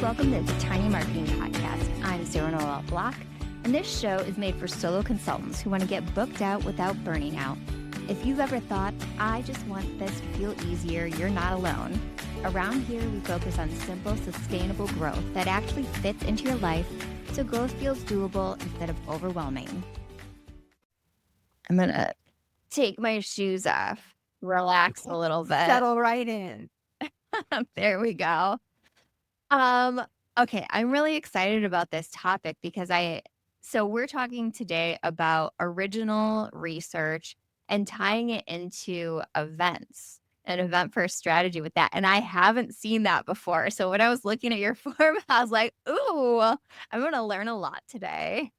Welcome to the Tiny Marketing Podcast. I'm Sarah Noel Block, and this show is made for solo consultants who want to get booked out without burning out. If you've ever thought, I just want this to feel easier, you're not alone. Around here, we focus on simple, sustainable growth that actually fits into your life so growth feels doable instead of overwhelming. I'm going to take my shoes off, relax a little bit. Settle right in. There we go. Okay, I'm really excited about this topic because so we're talking today about original research and tying it into events, an event first strategy with that. And I haven't seen that before. So when I was looking at your form, I was like, ooh, I'm going to learn a lot today.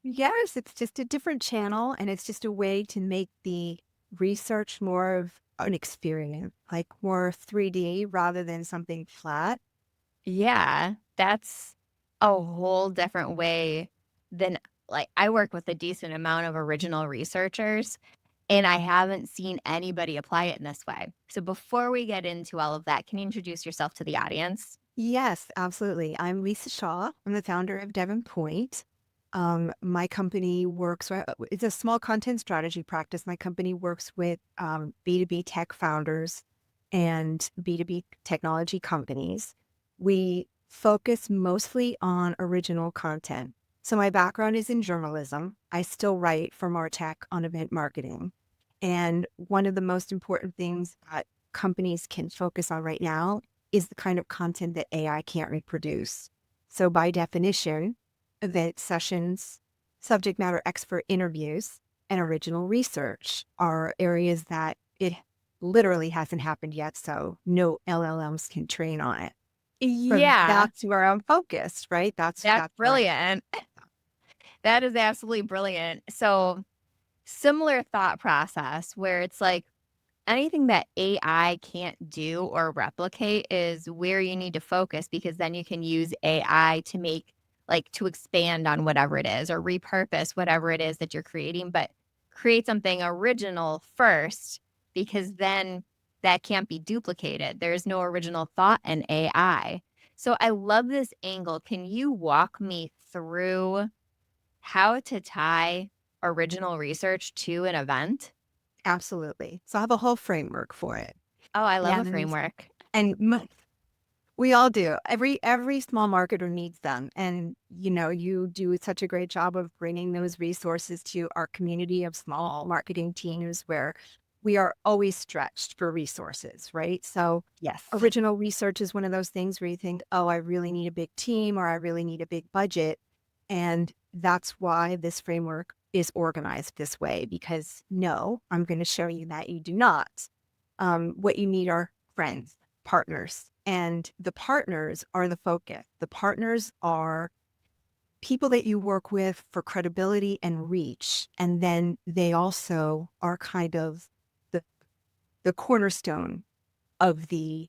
Yes, it's just a different channel, and it's just a way to make the research more of an experience, like more 3D rather than something flat. Yeah, that's a whole different way than I work with a decent amount of original researchers, and I haven't seen anybody apply it in this way. So before we get into all of that, can you introduce yourself to the audience? Yes, absolutely. I'm Lisa Shaw. I'm the founder of Devon. My company it's a small content strategy practice. My company works with B2B tech founders and B2B technology companies. We focus mostly on original content. So my background is in journalism. I still write for MarTech on event marketing. And one of the most important things that companies can focus on right now is the kind of content that AI can't reproduce. So by definition, event sessions, subject matter expert interviews, and original research are areas that it literally hasn't happened yet. So no LLMs can train on it. Yeah, That's where I'm focused, right? that's brilliant. That is absolutely brilliant. So similar thought process where it's like anything that AI can't do or replicate is where you need to focus, because then you can use AI to to expand on whatever it is or repurpose whatever it is that you're creating, but create something original first, because then that can't be duplicated. There's no original thought in AI. So I love this angle. Can you walk me through how to tie original research to an event? Absolutely. So I have a whole framework for it. Oh, I love a framework. And we all do. Every small marketer needs them. And, you do such a great job of bringing those resources to our community of small marketing teams where we are always stretched for resources, right? So Yes. original research is one of those things where you think, oh, I really need a big team or I really need a big budget. And that's why this framework is organized this way, because no, I'm going to show you that you do not. What you need are friends, partners, and the partners are the focus. The partners are people that you work with for credibility and reach. And then they also are kind of the cornerstone of the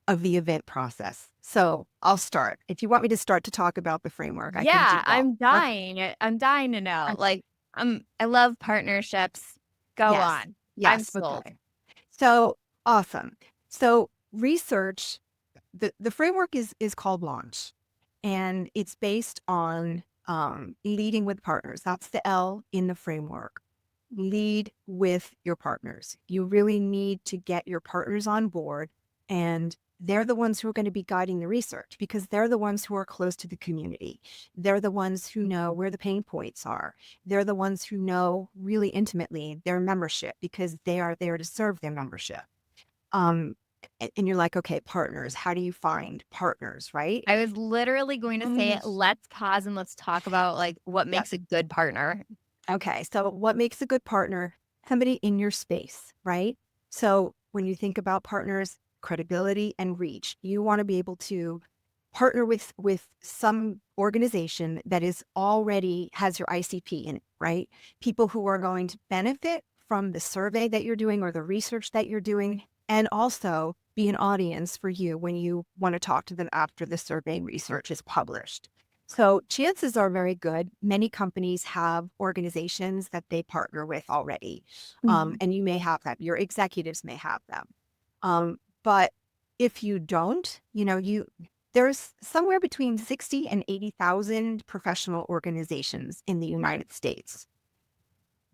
event process. So I'll start. If you want me to start to talk about the framework, I can do that. I'm dying. I'm dying to know. I love partnerships. Go Yes. on. Yes. I'm sold. Okay. So awesome. So research, the framework is called Launch, and it's based on leading with partners. That's the L in the framework. Lead with your partners. You really need to get your partners on board, and they're the ones who are going to be guiding the research because they're the ones who are close to the community. They're the ones who know where the pain points are. They're the ones who know really intimately their membership because they are there to serve their membership. And you're like, okay, partners, how do you find partners, right? I was literally going to say, let's pause and let's talk about what makes a good partner. Okay, so what makes a good partner? Somebody in your space, right? So when you think about partners, credibility and reach, you want to be able to partner with some organization that is already has your ICP in it, right? People who are going to benefit from the survey that you're doing or the research that you're doing, and also be an audience for you when you want to talk to them after the survey research is published. So chances are very good. Many companies have organizations that they partner with already. And you may have them. Your executives may have them. But if you don't, There's somewhere between 60 and 80,000 professional organizations in the United States.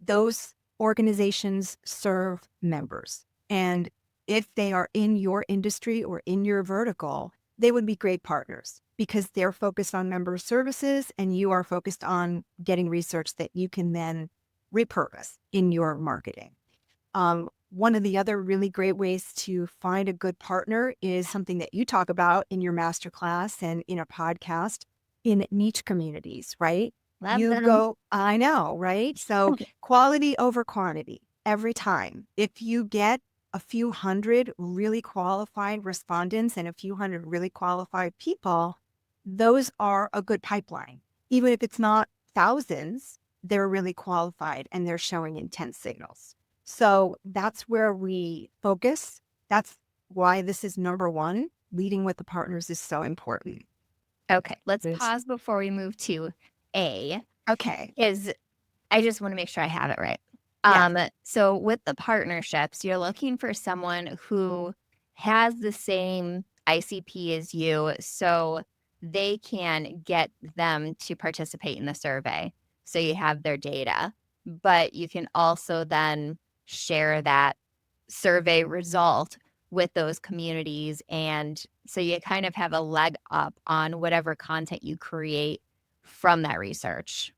Those organizations serve members. And if they are in your industry or in your vertical, they would be great partners because they're focused on member services and you are focused on getting research that you can then repurpose in your marketing. One of the other really great ways to find a good partner is something that you talk about in your masterclass and in a podcast in niche communities, right? Love You them. go, I know, right? So quality over quantity every time. If you get a few hundred really qualified respondents and a few hundred really qualified people, those are a good pipeline. Even if it's not thousands, they're really qualified and they're showing intent signals. So that's where we focus. That's why this is number one. Leading with the partners is so important. Okay, let's Yes. pause before we move to A, Okay. because I just want to make sure I have it right. Yes. So with the partnerships, you're looking for someone who has the same ICP as you, so they can get them to participate in the survey. So you have their data, but you can also then share that survey result with those communities. And so you kind of have a leg up on whatever content you create from that research.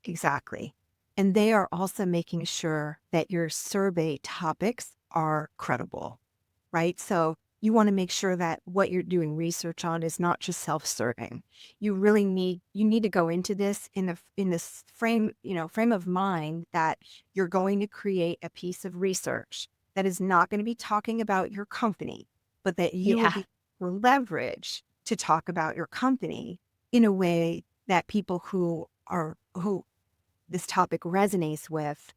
Exactly. And they are also making sure that your survey topics are credible, right? So you want to make sure that what you're doing research on is not just self-serving. You need to go into this in this frame, frame of mind that you're going to create a piece of research that is not going to be talking about your company, but that you will Yeah. be leverage to talk about your company in a way that people who this topic resonates with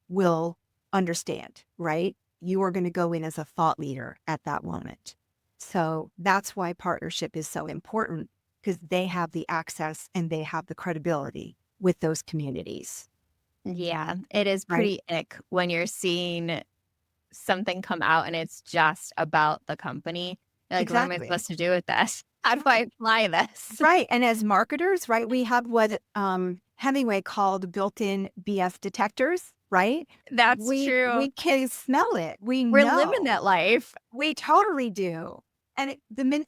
will understand, right? You are going to go in as a thought leader at that moment. So that's why partnership is so important because they have the access and they have the credibility with those communities, Yeah, it is right? pretty ick when you're seeing something come out and it's just about the company. You're like, "What am I Exactly. supposed to do with this? How do I apply this?" Right. And as marketers, right, we have what Hemingway called built-in BS detectors, right? That's We true. can smell it. We We're living know. that life. We totally do. And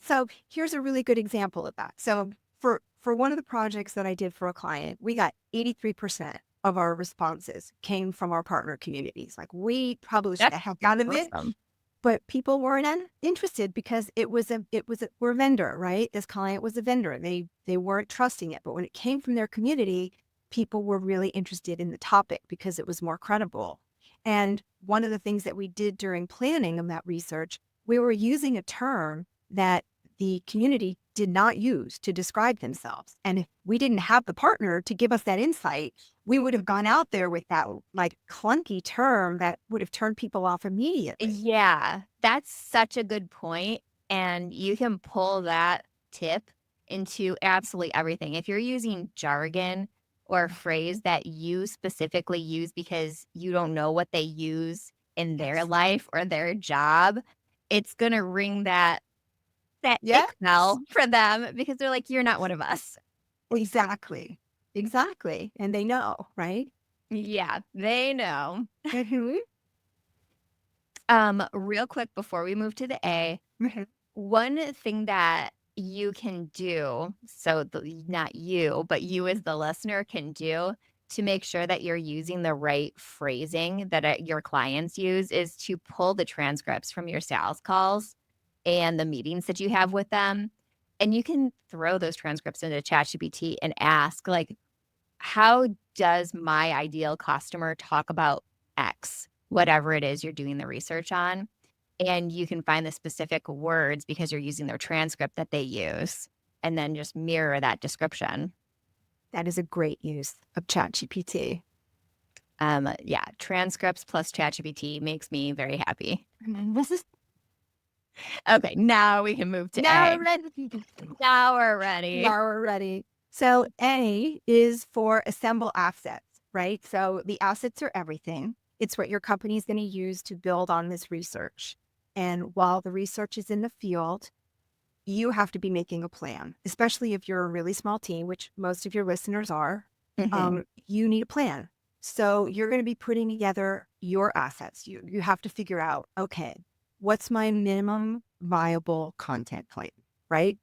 so here's a really good example of that. So for one of the projects that I did for a client, we got 83% of our responses came from our partner communities. Like we published That's the heck out of it, awesome. but people weren't interested because we're a vendor, right? This client was a vendor. They weren't trusting it. But when it came from their community, people were really interested in the topic because it was more credible. And one of the things that we did during planning of that research, we were using a term that the community did not use to describe themselves. And if we didn't have the partner to give us that insight, we would have gone out there with that like clunky term that would have turned people off immediately. Yeah, that's such a good point, and you can pull that tip into absolutely everything. If you're using jargon or a phrase that you specifically use because you don't know what they use in their Yes. life or their job, it's gonna ring that Yes, ick bell for them because they're like, "You're not one of us." exactly. Exactly. And they know, right? Yeah, they know. Mhm. Real quick before we move to the A, Mhm. one thing that you can do, so not you, but you as the listener can do to make sure that you're using the right phrasing that your clients use is to pull the transcripts from your sales calls and the meetings that you have with them. And you can throw those transcripts into ChatGPT and ask, like, how does my ideal customer talk about X, whatever it is you're doing the research on? And you can find the specific words because you're using their transcript that they use, and then just mirror that description. That is a great use of ChatGPT. Yeah, transcripts plus ChatGPT makes me very happy. This is Okay, now we can move to now A. we're ready. Now we're ready. Now we're ready. So A is for assemble assets, right? So the assets are everything. It's what your company is going to use to build on this research. And while the research is in the field, you have to be making a plan, especially if you're a really small team, which most of your listeners are. Hmm. You need a plan. So you're going to be putting together your assets. You have to figure out, okay, what's my minimum viable content plan, right?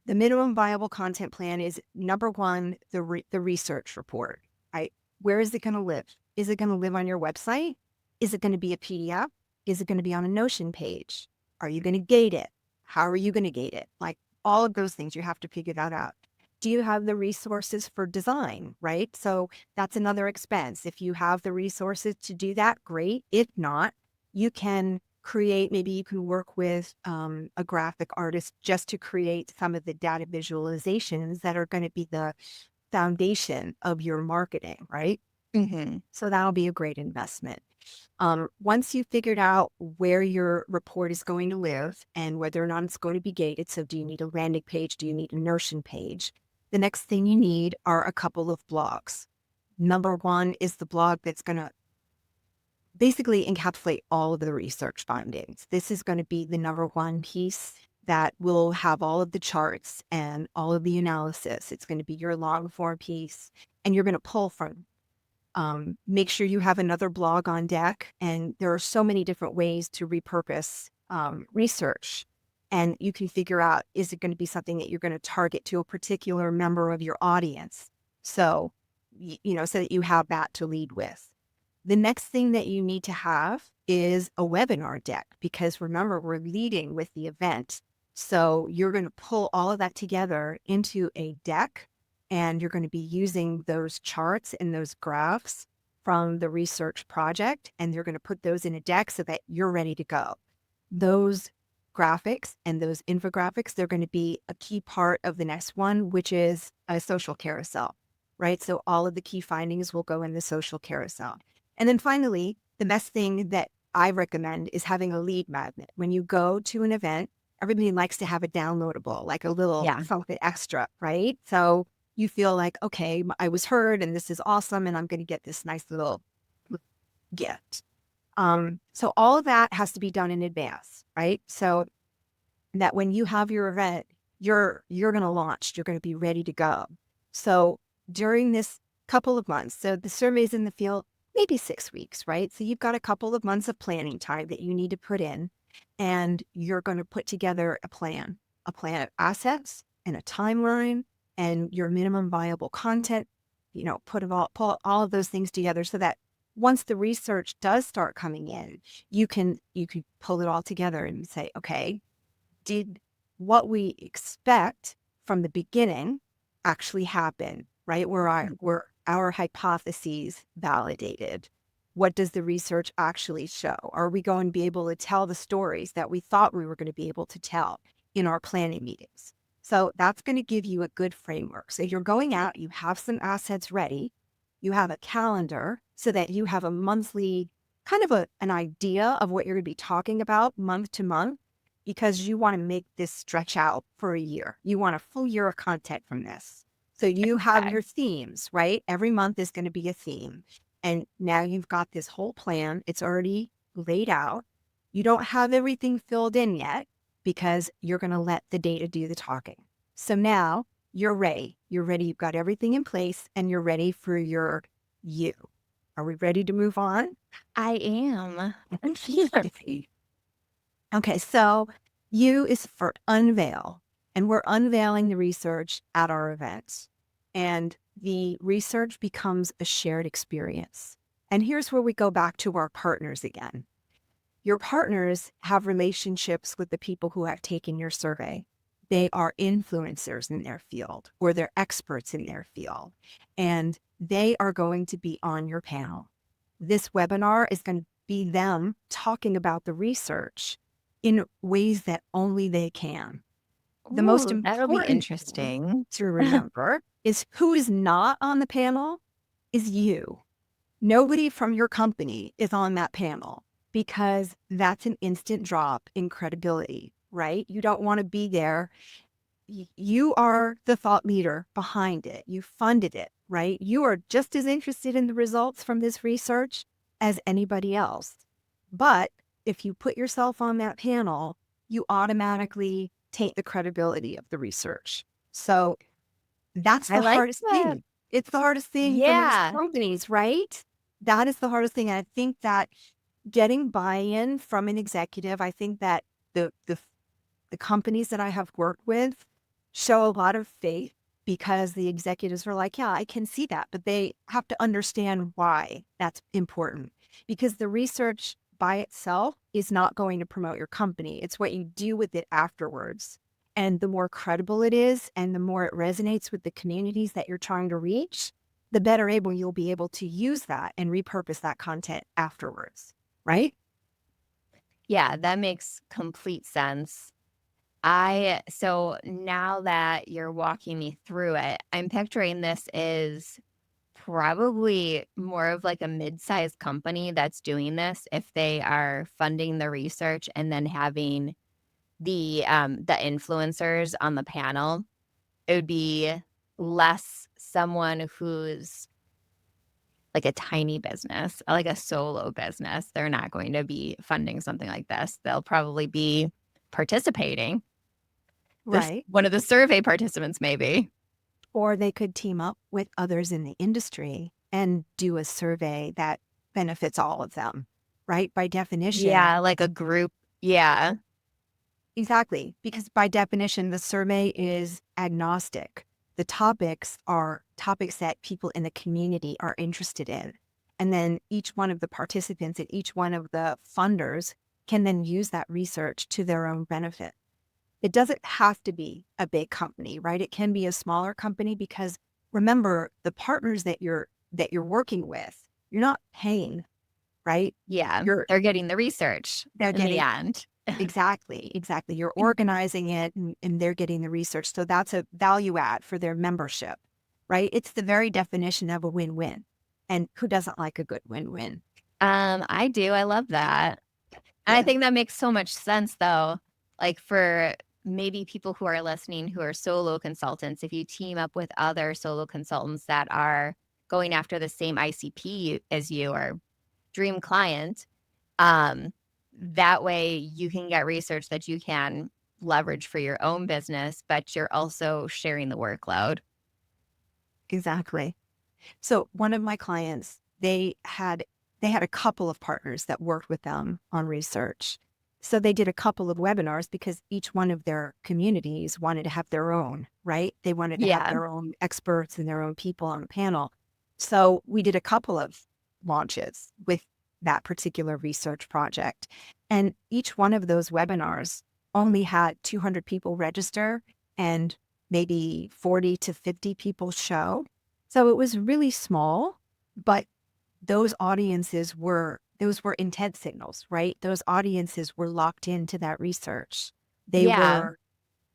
The minimum viable content plan is number one, the research report, right? Where is it going to live? Is it going to live on your website? Is it going to be a PDF? Is it going to be on a Notion page? Are you going to gate it? How are you going to gate it? Like all of those things, you have to figure that out. Do you have the resources for design, right? So that's another expense. If you have the resources to do that, great. If not, you can create, maybe you can work with a graphic artist just to create some of the data visualizations that are going to be the foundation of your marketing, right? Hmm. So that'll be a great investment. Once you've figured out where your report is going to live and whether or not it's going to be gated, so do you need a landing page? Do you need a Notion page? The next thing you need are a couple of blogs. Number one is the blog that's going to basically encapsulate all of the research findings. This is going to be the number one piece that will have all of the charts and all of the analysis. It's going to be your long form piece, and you're going to pull from. Make sure you have another blog on deck. And there are so many different ways to repurpose research. And you can figure out, is it going to be something that you're going to target to a particular member of your audience? So, so that you have that to lead with. The next thing that you need to have is a webinar deck, because remember, we're leading with the event. So you're going to pull all of that together into a deck, and you're going to be using those charts and those graphs from the research project, and you're going to put those in a deck so that you're ready to go. Those graphics and those infographics, they're going to be a key part of the next one, which is a social carousel, right? So all of the key findings will go in the social carousel. And then finally, the best thing that I recommend is having a lead magnet. When you go to an event, everybody likes to have a downloadable, like a little Yeah. something extra, right? So you feel like, okay, I was heard and this is awesome, and I'm going to get this nice little gift. So all of that has to be done in advance, right? So that when you have your event, you're going to launch, you're going to be ready to go. So during this couple of months, so the survey's in the field, maybe 6 weeks, right? So you've got a couple of months of planning time that you need to put in, and you're going to put together a plan of assets and a timeline and your minimum viable content, pull all of those things together so that once the research does start coming in, you can pull it all together and say, okay, did what we expect from the beginning actually happen, right? Were our hypotheses validated? What does the research actually show? Are we going to be able to tell the stories that we thought we were going to be able to tell in our planning meetings? So that's going to give you a good framework. So you're going out, you have some assets ready, you have a calendar so that you have a monthly kind of an idea of what you're going to be talking about month to month, because you want to make this stretch out for a year. You want a full year of content from this. So you have Okay. your themes, right? Every month is going to be a theme. And now you've got this whole plan. It's already laid out. You don't have everything filled in yet because you're going to let the data do the talking. So now you're ready. You're ready. You've got everything in place and you're ready for your you. Are we ready to move on? I am. Okay, so U is for unveil, and we're unveiling the research at our events. And the research becomes a shared experience. And here's where we go back to our partners again. Your partners have relationships with the people who have taken your survey. They are influencers in their field, or they're experts in their field, and they are going to be on your panel. This webinar is going to be them talking about the research in ways that only they can. The most Ooh, that'll be important thing interesting. to remember is who is not on the panel is you. Nobody from your company is on that panel, because that's an instant drop in credibility, right? You don't want to be there. You are the thought leader behind it. You funded it, right? You are just as interested in the results from this research as anybody else. But if you put yourself on that panel, you automatically taint the credibility of the research. So that's I the like hardest that. thing. It's the hardest thing for most Yeah. companies, right? That is the hardest thing. And I think that getting buy-in from an executive, I think that the companies that I have worked with show a lot of faith because the executives are like, yeah, I can see that, but they have to understand why that's important because the research by itself is not going to promote your company. It's what you do with it afterwards. And the more credible it is and the more it resonates with the communities that you're trying to reach, the better able you'll be able to use that and repurpose that content afterwards, right? Yeah, that makes complete sense. So now that you're walking me through it, I'm picturing this is probably more of like a mid-sized company that's doing this if they are funding the research and then having the influencers on the panel. It would be less someone who's like a tiny business, like a solo business. They're not going to be funding something like this. They'll probably be participating. This Right. one of the survey participants maybe. Or they could team up with others in the industry and do a survey that benefits all of them, right? By definition, Yeah, like a group. Yeah. exactly. Because by definition, the survey is agnostic. The topics are topics that people in the community are interested in. And then each one of the participants and each one of the funders can then use that research to their own benefit. It doesn't have to be a big company, right? It can be a smaller company because remember the partners that you're working with, you're not paying, right? Yeah. You're They're getting the research they're in the getting end. exactly. You're organizing it and they're getting the research. So that's a value add for their membership, right? It's the very definition of a win-win. And who doesn't like a good win-win? I do. I love that. And I Yeah. think that makes so much sense though. Like for maybe people who are listening who are solo consultants, if you team up with other solo consultants that are going after the same ICP as you or dream client, um, that way you can get research that you can leverage for your own business, but you're also sharing the workload. Exactly. So one of my clients, they had a couple of partners that worked with them on research. So they did a couple of webinars because each one of their communities wanted to have their own, right? They wanted to have Yeah. their own experts and their own people on the panel. So we did a couple of launches with that particular research project. And each one of those webinars only had 200 people register and maybe 40 to 50 people show. So it was really small, but those were intent signals, right? Those audiences were locked into that research. They Yeah. were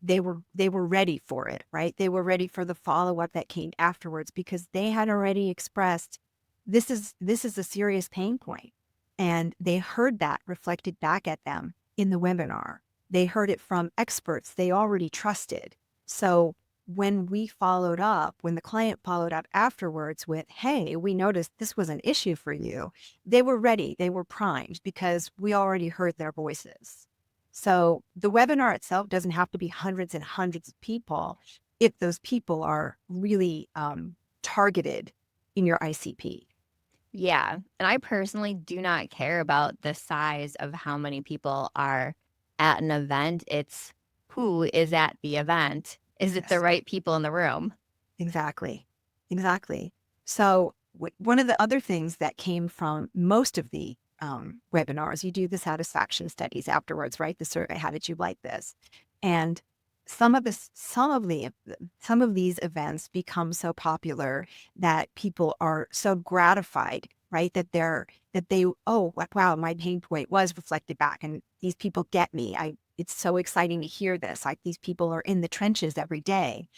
they were ready for it, right? They were ready for the follow-up that came afterwards because they had already expressed this is a serious pain point. And they heard that reflected back at them in the webinar. They heard it from experts they already trusted. So when we followed up, when the client followed up afterwards with, hey, we noticed this was an issue for you, they were ready. They were primed because we already heard their voices. So the webinar itself doesn't have to be hundreds and hundreds of people if those people are really targeted in your ICP. Yeah. And I personally do not care about the size of how many people are at an event. It's who is at the event. Is it the Yes. right people in the room? Exactly. Exactly. So one of the other things that came from most of the webinars, you do the satisfaction studies afterwards, right? The survey, how did you like this? And some of these events become so popular that people are so gratified, right? Wow, my pain point was reflected back and these people get me. It's so exciting to hear this. Like these people are in the trenches every day.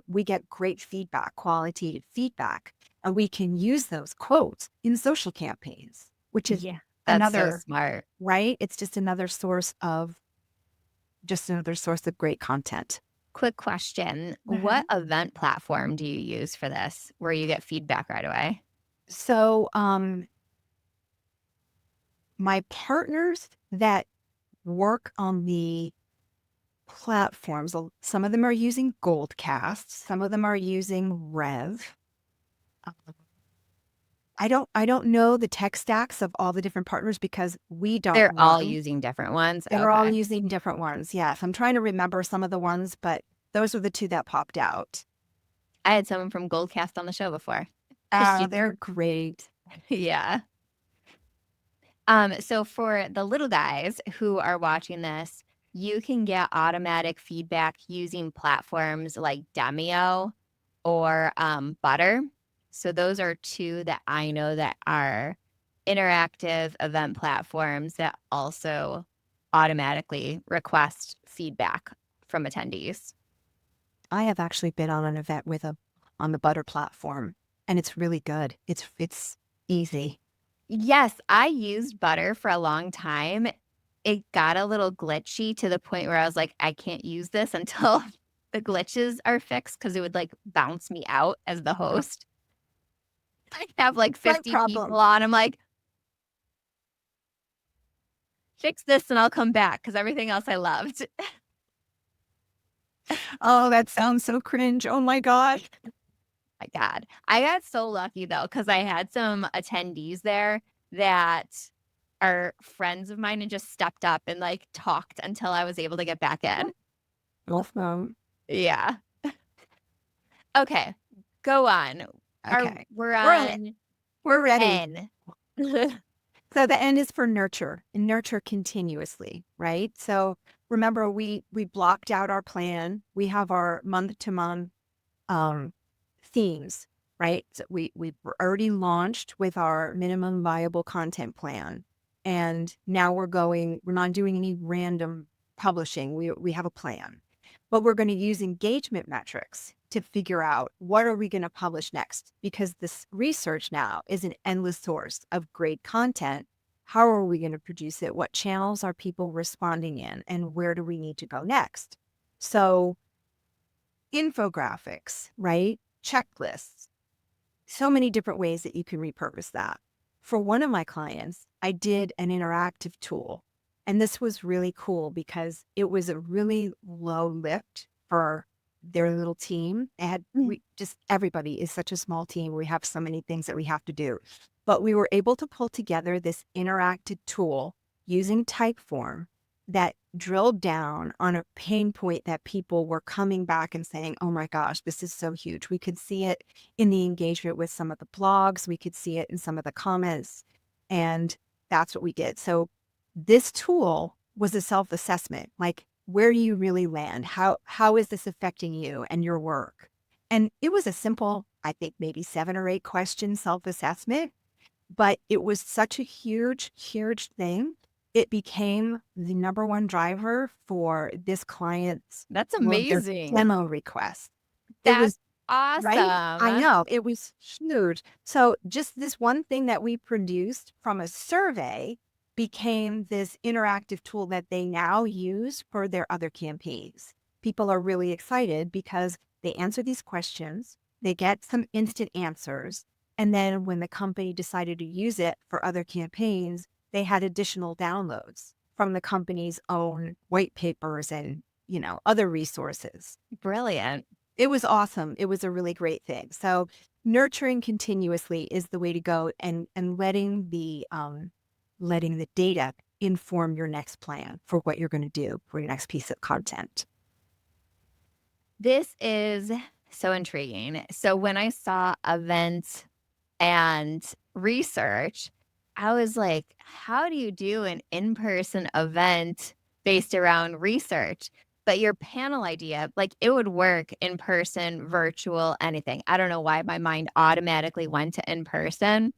We get great feedback, qualitative feedback, and we can use those quotes in social campaigns, which is Yeah. That's so another, smart. right? It's just another source of great content. Quick question. What Mhm. event platform do you use for this where you get feedback right away? So, my partners that work on the platforms. Some of them are using Goldcast. Some of them are using Rev. Um, I don't know the tech stacks of all the different partners because we don't They're all run. using different ones. They're all Okay. using different ones. Yes, I'm trying to remember some of the ones, but those were the two that popped out. I had someone from Goldcast on the show before. She, They're great. yeah. So for the little guys who are watching this, you can get automatic feedback using platforms like Demio or Butter. So those are two that I know that are interactive event platforms that also automatically request feedback from attendees. I have actually been on an event with a on the Butter platform, and it's really good. It's easy. Yes, I used Butter for a long time. It got a little glitchy to the point where I was like, I can't use this until the glitches are fixed because it would like bounce me out as the Uh, host. I have like My 50 people problem. on. I'm like, fix this and I'll come back because everything else I loved. Oh, that sounds so cringe. Oh my God. My God. I got so lucky though, because I had some attendees there that are friends of mine and just stepped up and like talked until I was able to get back in. Awesome. Yeah. Okay. Go on. Okay. We're We're on it. on We're ready. N. So the N is for nurture and nurture continuously, right? So remember we blocked out our plan. We have our month to month um, themes, right? So we were already launched with our minimum viable content plan. And now we're not doing any random publishing. We have a plan. But we're going to use engagement metrics to figure out what are we going to publish next? Because this research now is an endless source of great content. How are we going to produce it? What channels are people responding in? And where do we need to go next? So infographics, right? Checklists, so many different ways that you can repurpose that. For one of my clients, I did an interactive tool. And this was really cool because it was a really low lift for their little team. We just everybody is such a small team. We have so many things that we have to do. But we were able to pull together this interactive tool using Typeform that drilled down on a pain point that people were coming back and saying, oh my gosh, this is so huge. We could see it in the engagement with some of the blogs. We could see it in some of the comments. And that's what we did. So this tool was a self-assessment. Like, where do you really land? How is this affecting you and your work? And it was a simple, I think maybe 7 or 8 question self-assessment, but it was such a huge, huge thing. It became the number one driver for this client's That's one of their amazing. demo requests. It That's was right. I awesome. know it was huge. So just this one thing that we produced from a survey became this interactive tool that they now use for their other campaigns. People are really excited because they answer these questions, they get some instant answers, and then when the company decided to use it for other campaigns, they had additional downloads from the company's own white papers and, other resources. Brilliant. It was awesome. It was a really great thing. So nurturing continuously is the way to go, and letting the data inform your next plan for what you're going to do for your next piece of content. This is so intriguing. So when I saw events and research, I was like, how do you do an in-person event based around research? But your panel idea, like it would work in person, virtual, anything. I don't know why my mind automatically went to in person.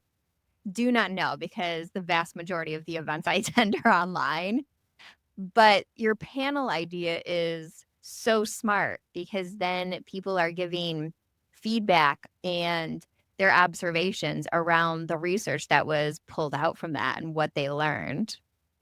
Do not know because the vast majority of the events I attend are online. But your panel idea is so smart because then people are giving feedback and their observations around the research that was pulled out from that and what they learned.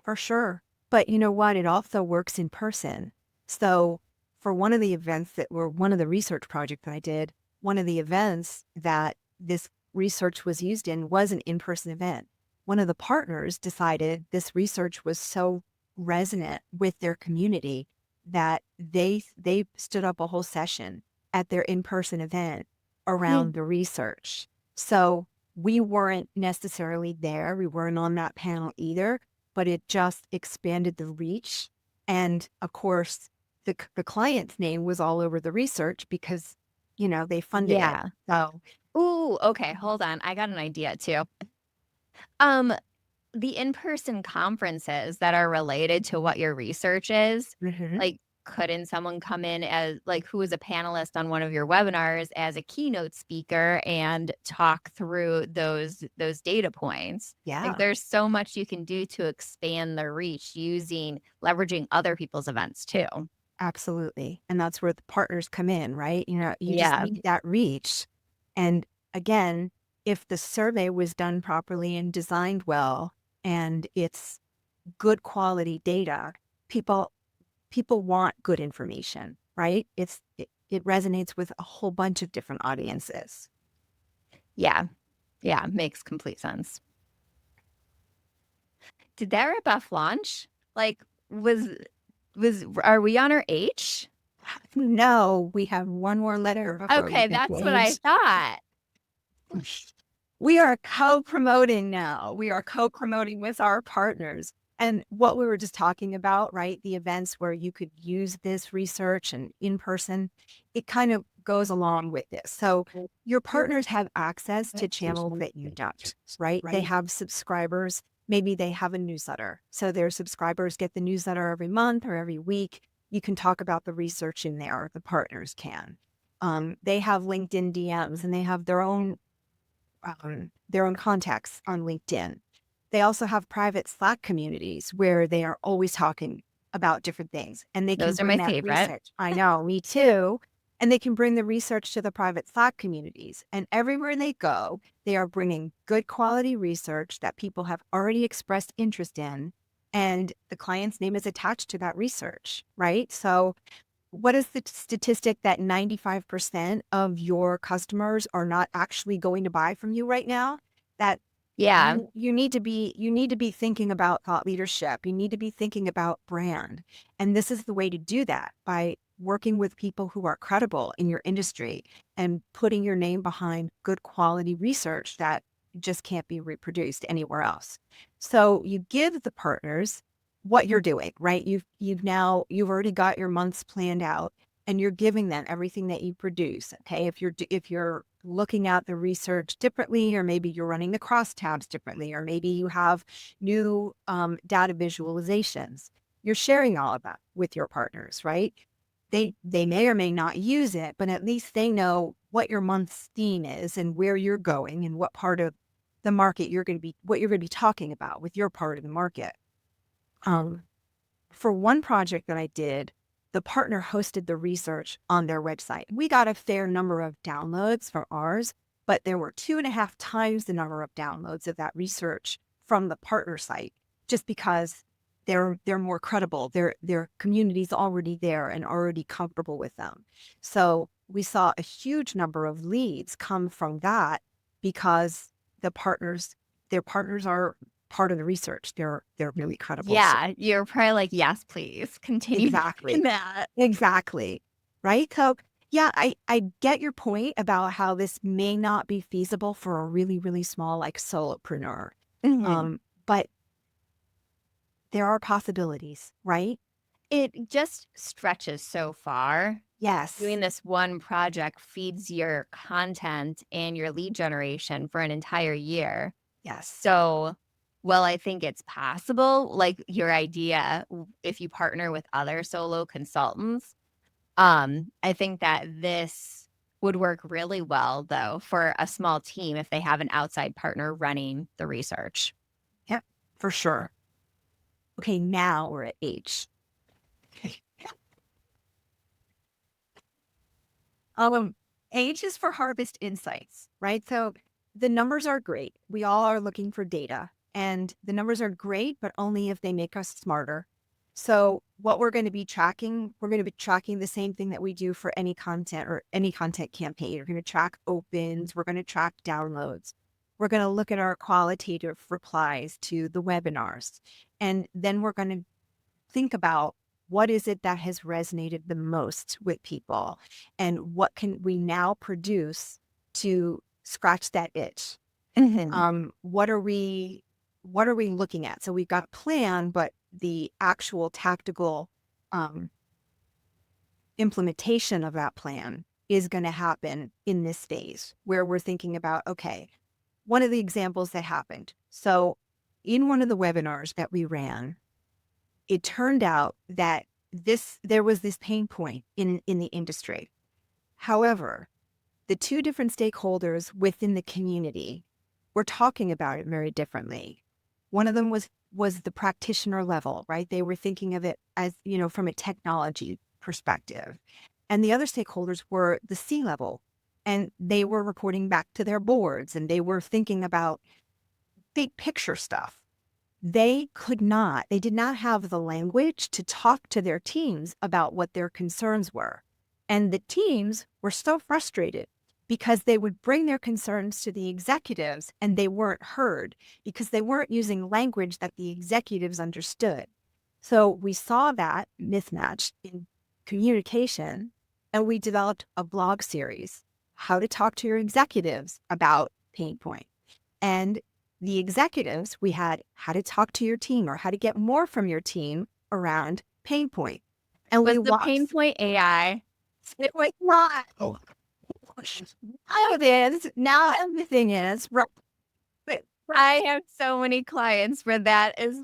For sure. But you know what? It also works in person. So for one of the events that were one of the research projects that I did, one of the events that this research was used in was an in-person event. One of the partners decided this research was so resonant with their community that they stood up a whole session at their in-person event around the research. So we weren't necessarily there. We weren't on that panel either, but it just expanded the reach. And of course, the client's name was all over the research because, they funded it. Yeah. So, Ooh, okay, hold on. I got an idea too. Um, the in-person conferences that are related to what your research is, mhm. like, couldn't someone come in as like, who is a panelist on one of your webinars as a keynote speaker and talk through those data points? Like, Yeah. there's so much you can do to expand the reach using leveraging other people's events too. Absolutely. And that's where the partners come in, right? You just Yeah. need that reach. And again, if the survey was done properly and designed well and it's good quality data, people people want good information, right? It resonates with a whole bunch of different audiences. Yeah. Yeah, makes complete sense. Did that rip off launch? Like, was are we on our H? No, we have one more letter before we Okay, can that's what I close. thought. We are co-promoting now. We are co-promoting with our partners. And what we were just talking about, right? The events where you could use this research and in person, it kind of goes along with this. So your partners have access to channels that you don't, right? They have subscribers. Maybe they have a newsletter. So their subscribers get the newsletter every month or every week. You can talk about the research in there. The partners can. They have LinkedIn DMs and they have their own contacts on LinkedIn. They also have private Slack communities where they are always talking about different things and they can Those are bring my that favorite. research. I know, me too. And they can bring the research to the private Slack communities. And everywhere they go, they are bringing good quality research that people have already expressed interest in. And the client's name is attached to that research, right? So what is the statistic that 95% of your customers are not actually going to buy from you right now? That Yeah. you need to be thinking about thought leadership. You need to be thinking about brand. And this is the way to do that by working with people who are credible in your industry and putting your name behind good quality research that just can't be reproduced anywhere else. So you give the partners what you're doing, right? You've already got your months planned out and you're giving them everything that you produce. Okay. If you're looking at the research differently, or maybe you're running the crosstabs differently, or maybe you have new data visualizations, you're sharing all of that with your partners, right? They may or may not use it, but at least they know what your month's theme is and where you're going and what part of the market what you're going to be talking about with your part of the market. Um, for one project that I did, the partner hosted the research on their website. We got a fair number of downloads for ours, but there were 2.5 times the number of downloads of that research from the partner site, just because they're more credible. Their community's already there and already comfortable with them. So we saw a huge number of leads come from that because the partners, their partners are part of the research. They're really credible. So Yeah, you're probably like, "Yes, please, continue doing exactly. that." Exactly. Right? So, yeah, I get your point about how this may not be feasible for a really, really small, like, solopreneur. Mhm. But there are possibilities, right? It just stretches so far. Yes. Doing this one project feeds your content and your lead generation for an entire year. Yes. So, well, I think it's possible, like your idea, if you partner with other solo consultants, I think that this would work really well though for a small team if they have an outside partner running the research. Yep, for sure. Okay, now we're at H. Um, H is for harvest insights, right? So the numbers are great. We all are looking for data, and the numbers are great, but only if they make us smarter. So what we're going to be tracking the same thing that we do for any content or any content campaign. We're going to track opens, we're going to track downloads. We're going to look at our qualitative replies to the webinars. And then we're going to think about what is it that has resonated the most with people? And what can we now produce to scratch that itch? Mhm. What are we looking at? So we've got a plan, but the actual tactical um, implementation of that plan is going to happen in this phase where we're thinking about, okay, one of the examples that happened. So in one of the webinars that we ran, it turned out that there was this pain point in the industry. However, the two different stakeholders within the community were talking about it very differently. One of them was the practitioner level, right? They were thinking of it as, from a technology perspective. And the other stakeholders were the C level. And they were reporting back to their boards and they were thinking about big picture stuff. They did not have the language to talk to their teams about what their concerns were. And the teams were so frustrated because they would bring their concerns to the executives and they weren't heard because they weren't using language that the executives understood. So we saw that mismatch in communication and we developed a blog series, How to Talk to Your Executives About Pain Point. And the executives, we had how to talk to your team or how to get more from your team around pain point. And we Was the pain walked. point AI? It was not. Oh, now it is. Now everything is. But I have so many clients where that is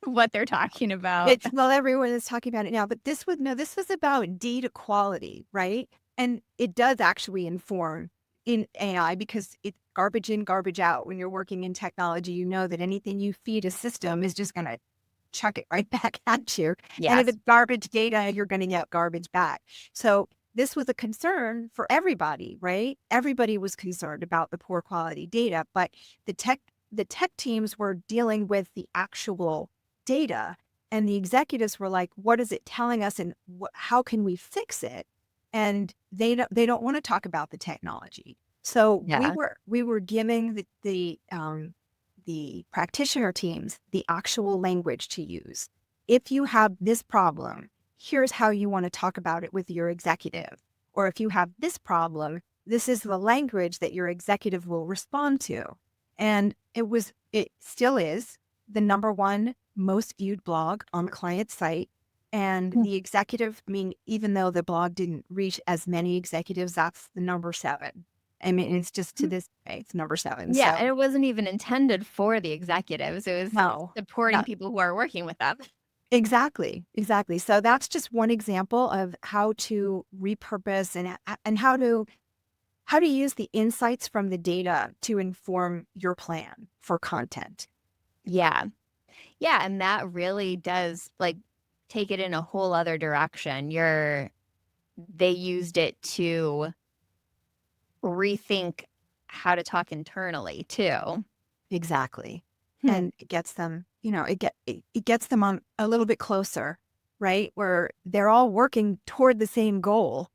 what they're talking about. well, everyone is talking about it now. But this was about data quality, right? And it does actually inform in AI because it's garbage in, garbage out. When you're working in technology, you know that anything you feed a system is just going to chuck it right back at you. And if Yes. it's garbage data, you're going to get garbage back. So this was a concern for everybody, right? Everybody was concerned about the poor quality data, but the tech teams were dealing with the actual data, and the executives were like, "What is it telling us, and how can we fix it?" And they don't want to talk about the technology. So we Yeah. were giving the practitioner teams the actual language to use. If you have this problem, here's how you want to talk about it with your executive. Or if you have this problem, this is the language that your executive will respond to. And it still is the number one most viewed blog on the client site. And Mm. the executive, I mean, even though the blog didn't reach as many executives, that's the number 7. I mean, it's just to this day, it's number 7. Yeah, So and it wasn't even intended for the executives. It was no, supporting no, people who are working with them. exactly, exactly. So that's just one example of how to repurpose and how to use the insights from the data to inform your plan for content. Yeah. Yeah, and that really does, like, take it in a whole other direction. They used it to rethink how to talk internally too. Exactly. Hmm. And it gets them, it gets them on a little bit closer, right? Where they're all working toward the same goal.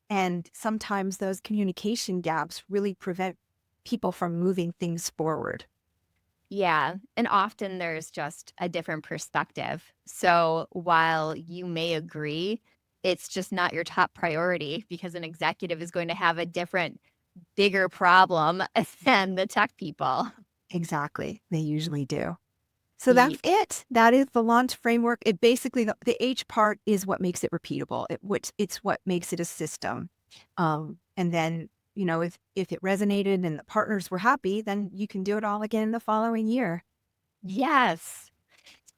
And sometimes those communication gaps really prevent people from moving things forward. Yeah, and often there's just a different perspective. So while you may agree, it's just not your top priority because an executive is going to have a different, bigger problem than the tech people. Exactly. They usually do. So Ye that's it. That is the launch framework. It basically, the H part is what makes it repeatable. It's what makes it a system. And then, if it resonated and the partners were happy, then you can do it all again the following year. Yes.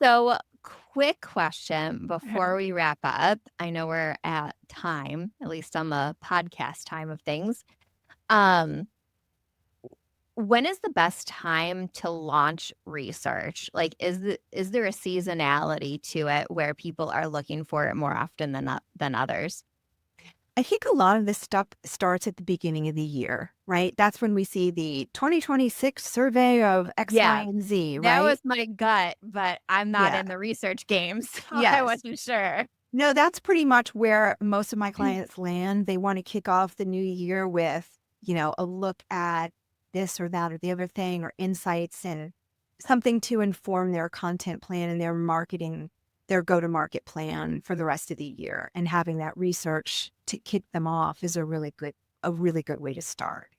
So, quick question before Mhm. we wrap up. I know we're at time, at least on the podcast time of things. Um, when is the best time to launch research? Like, is there a seasonality to it where people are looking for it more often than others? I think a lot of this stuff starts at the beginning of the year, right? That's when we see the 2026 survey of X, Y, Yeah, and Z, that right? was my gut, but I'm not Yeah. in the research game, so I Yes. wasn't sure. No, that's pretty much where most of my clients land. They want to kick off the new year with, a look at this or that or the other thing or insights and something to inform their content plan and their marketing their go-to-market plan for the rest of the year. And having that research to kick them off is a really good way to start.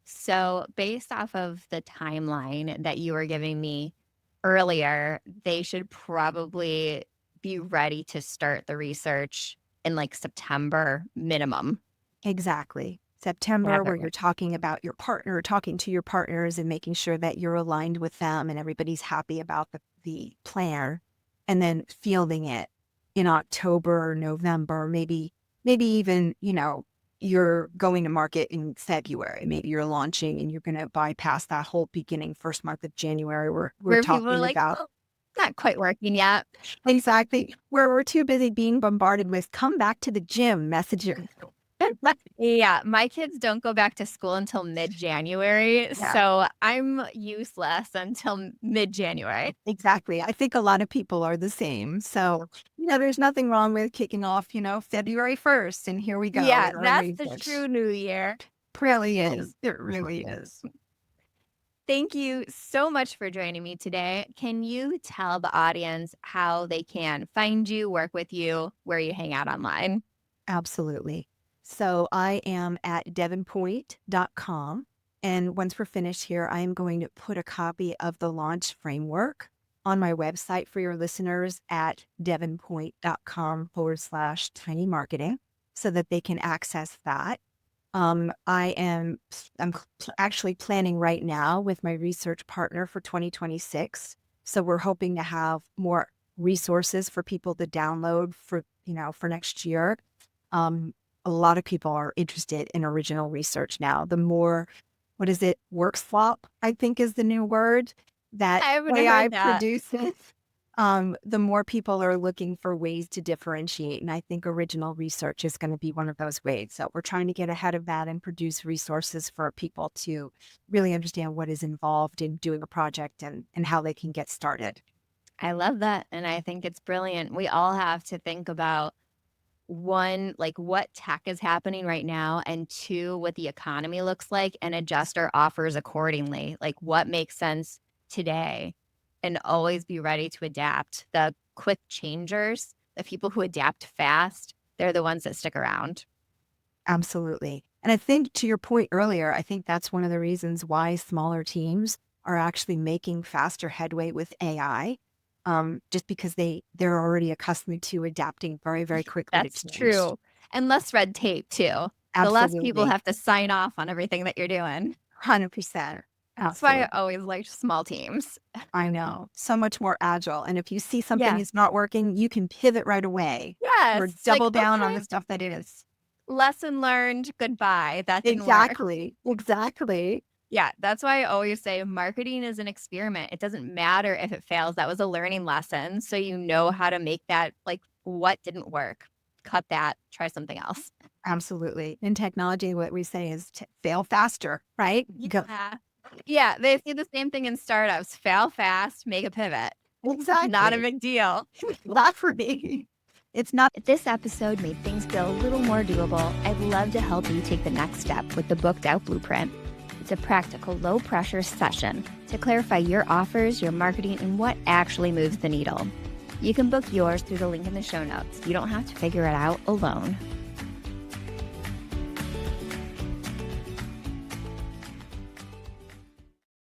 So, based off of the timeline that you were giving me earlier, they should probably be ready to start the research in like September minimum. Exactly. September, Have it where you're ready. talking about your partner, talking to your partners and making sure that you're aligned with them and everybody's happy about the plan, and then fielding it in October or November, maybe even, you're going to market in February. Maybe you're launching and you're going to bypass that whole beginning first month of January where we're Where people are talking like, about. oh, not quite working yet. Exactly. Where we're too busy being bombarded with come back to the gym messages. Yeah, my kids don't go back to school until mid-January, Yeah, so I'm useless until mid-January. exactly. I think a lot of people are the same. So, there's nothing wrong with kicking off, February 1st, and here we go Yeah, with our that's the research. true new year. Really is. It really is. Thank you so much for joining me today. Can you tell the audience how they can find you, work with you, where you hang out online? Absolutely. So I am at devonpoint.com. And once we're finished here, I am going to put a copy of the launch framework on my website for your listeners at devonpoint.com/tiny marketing so that they can access that. I'm actually planning right now with my research partner for 2026. So we're hoping to have more resources for people to download for next year. A lot of people are interested in original research now. The more, what is it? Work swap, I think is the new word that I haven't AI heard that. produces. The more people are looking for ways to differentiate. And I think original research is going to be one of those ways. So we're trying to get ahead of that and produce resources for people to really understand what is involved in doing a project and how they can get started. I love that. And I think it's brilliant. We all have to think about one, like what tech is happening right now, and two, what the economy looks like and adjust our offers accordingly. Like what makes sense today and always be ready to adapt. The quick changers, the people who adapt fast, they're the ones that stick around. Absolutely. And I think to your point earlier, I think that's one of the reasons why smaller teams are actually making faster headway with AI, just because they're already accustomed to adapting very, very quickly to That's change. true. And less red tape too. The less people Absolutely. have to sign off on everything that you're doing. 100%. That's why I Absolutely. always liked small teams. I know. So much more agile. And if you see something Yeah. is not working, you can pivot right away or Yes. Like, double down on okay, the stuff that is. lesson learned. Goodbye. That didn't work. Exactly. Exactly. Yeah. That's why I always say marketing is an experiment. It doesn't matter if it fails. That was a learning lesson. So you know how to make that, like, what didn't work. Cut that. Try something else. Absolutely. In technology, what we say is fail faster, right? Go. Yeah. Yeah. They say the same thing in startups: fail fast, make a pivot. Not a Exactly. big deal. Not for me. It's not. If this episode made things feel a little more doable, I'd love to help you take the next step with the Booked Out Blueprint. It's a practical, low-pressure session to clarify your offers, your marketing, and what actually moves the needle. You can book yours through the link in the show notes. You don't have to figure it out alone.